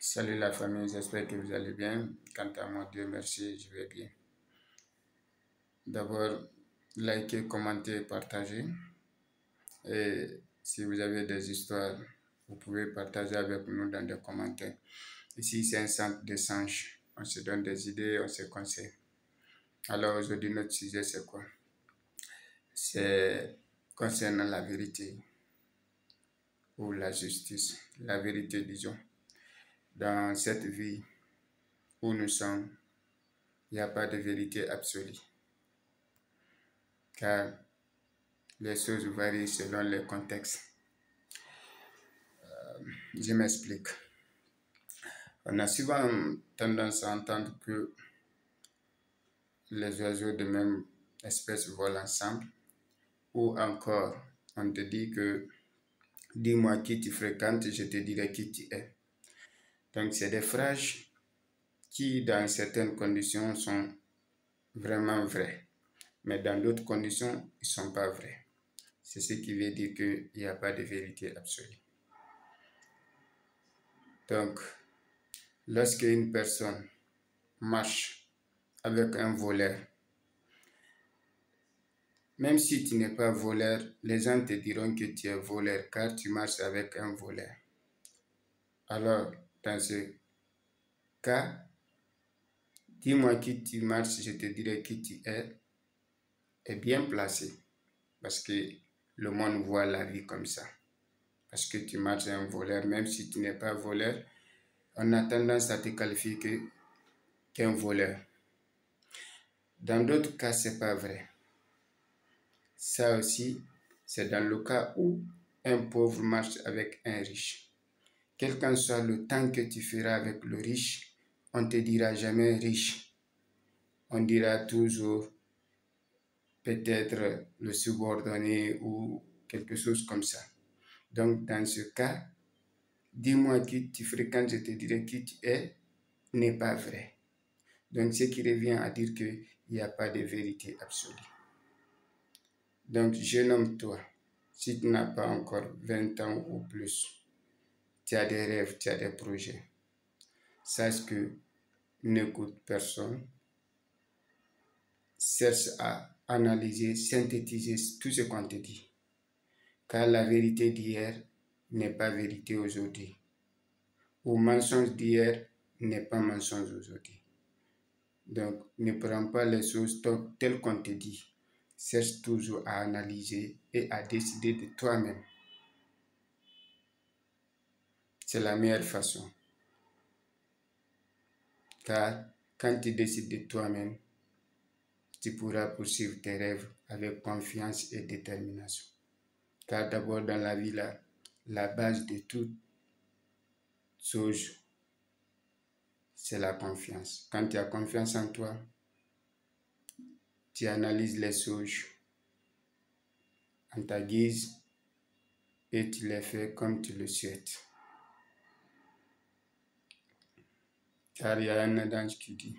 Salut la famille, j'espère que vous allez bien. Quant à moi, Dieu merci, je vais bien. D'abord, likez, commentez, partagez. Et si vous avez des histoires, vous pouvez partager avec nous dans des commentaires. Ici, c'est un centre d'échange. On se donne des idées, on se conseille. Alors aujourd'hui, notre sujet, c'est quoi? C'est concernant la vérité ou la justice. La vérité, disons. Dans cette vie où nous sommes, il n'y a pas de vérité absolue. Car les choses varient selon les contextes. Je m'explique. On a souvent tendance à entendre que les oiseaux de même espèce volent ensemble. Ou encore, on te dit que dis-moi qui tu fréquentes, je te dirai qui tu es. Donc, c'est des phrases qui, dans certaines conditions, sont vraiment vraies. Mais dans d'autres conditions, ils ne sont pas vrais. C'est ce qui veut dire qu'il n'y a pas de vérité absolue. Donc, lorsque une personne marche avec un voleur, même si tu n'es pas voleur, les gens te diront que tu es voleur car tu marches avec un voleur. Alors, dans ce cas, dis-moi qui tu marches, je te dirai qui tu est bien placé. Parce que le monde voit la vie comme ça. Parce que tu marches un voleur, même si tu n'es pas voleur, on a tendance à te qualifier qu'un voleur. Dans d'autres cas, ce n'est pas vrai. Ça aussi, c'est dans le cas où un pauvre marche avec un riche. Quel qu'en soit le temps que tu feras avec le riche, on ne te dira jamais riche. On dira toujours peut-être le subordonné ou quelque chose comme ça. Donc, dans ce cas, dis-moi qui tu fréquentes, je te dirai qui tu es, n'est pas vrai. Donc, ce qui revient à dire qu'il n'y a pas de vérité absolue. Donc, jeune homme, toi, si tu n'as pas encore 20 ans ou plus, tu as des rêves, tu as des projets. Sache que n'écoute personne. Cherche à analyser, synthétiser tout ce qu'on te dit. Car la vérité d'hier n'est pas vérité aujourd'hui. Ou mensonge d'hier n'est pas mensonge aujourd'hui. Donc, ne prends pas les choses telles qu'on te dit. Cherche toujours à analyser et à décider de toi-même. C'est la meilleure façon. Car quand tu décides de toi-même, tu pourras poursuivre tes rêves avec confiance et détermination. Car d'abord dans la vie, la base de toute chose, c'est la confiance. Quand tu as confiance en toi, tu analyses les choses en ta guise et tu les fais comme tu le souhaites. Car il y a un adage qui dit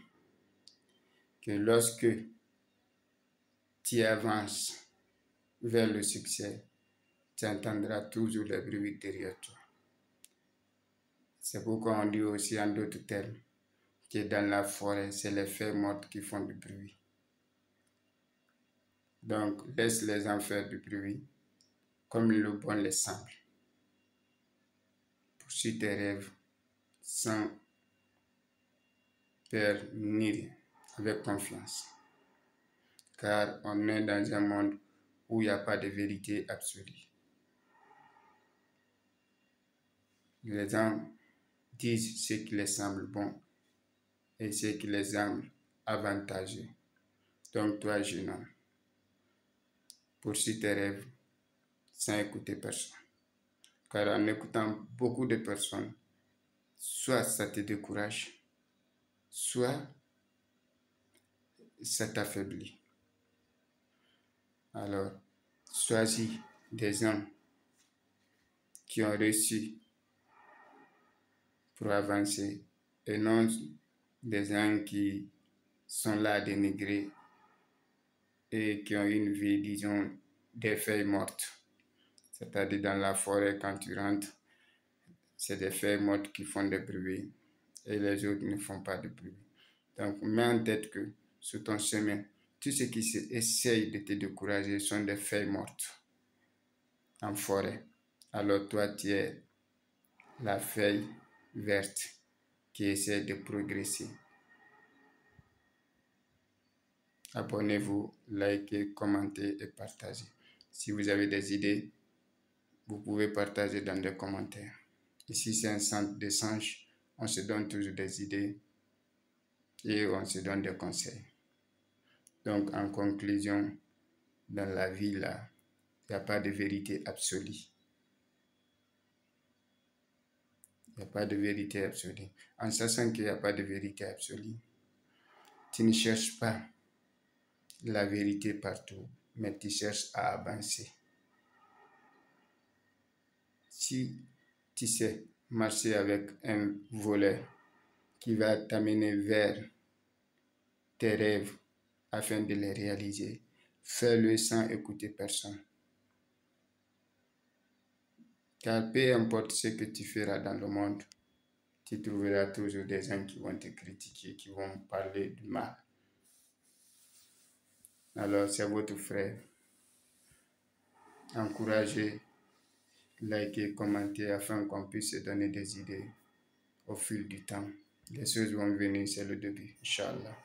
que lorsque tu avances vers le succès, tu entendras toujours les bruits derrière toi. C'est pourquoi on dit aussi en d'autres termes que dans la forêt, c'est les feuilles mortes qui font du bruit. Donc, laisse les gens faire du bruit comme le bon les semble. Poursuis tes rêves sans peur ni rien, avec confiance. Car on est dans un monde où il n'y a pas de vérité absolue. Les gens disent ce qui les semble bon et ce qui les semble avantageux. Donc toi, jeune homme, poursuis tes rêves sans écouter personne. Car en écoutant beaucoup de personnes, soit ça te décourage, soit ça t'affaiblit. Alors, choisis des hommes qui ont réussi pour avancer et non des gens qui sont là à dénigrer et qui ont une vie, disons, des feuilles mortes. C'est-à-dire dans la forêt, quand tu rentres, c'est des feuilles mortes qui font des bruits et les autres ne font pas de bruit. Donc, mets en tête que sur ton chemin, tout ce qui essaye de te décourager sont des feuilles mortes en forêt. Alors toi, tu es la feuille verte qui essaie de progresser. Abonnez-vous, likez, commentez et partagez. Si vous avez des idées, vous pouvez partager dans les commentaires. Ici, c'est un centre d'échange. On se donne toujours des idées et on se donne des conseils. Donc, en conclusion, dans la vie, là, il n'y a pas de vérité absolue. Il n'y a pas de vérité absolue. En sachant qu'il n'y a pas de vérité absolue, tu ne cherches pas la vérité partout, mais tu cherches à avancer. Si tu sais marcher avec un voleur qui va t'amener vers tes rêves afin de les réaliser, fais-le sans écouter personne. Car peu importe ce que tu feras dans le monde, tu trouveras toujours des gens qui vont te critiquer, qui vont parler du mal. Alors, c'est votre frère. Encouragez, likez, commentez afin qu'on puisse se donner des idées au fil du temps. Les choses vont venir, c'est le début, Inch'Allah.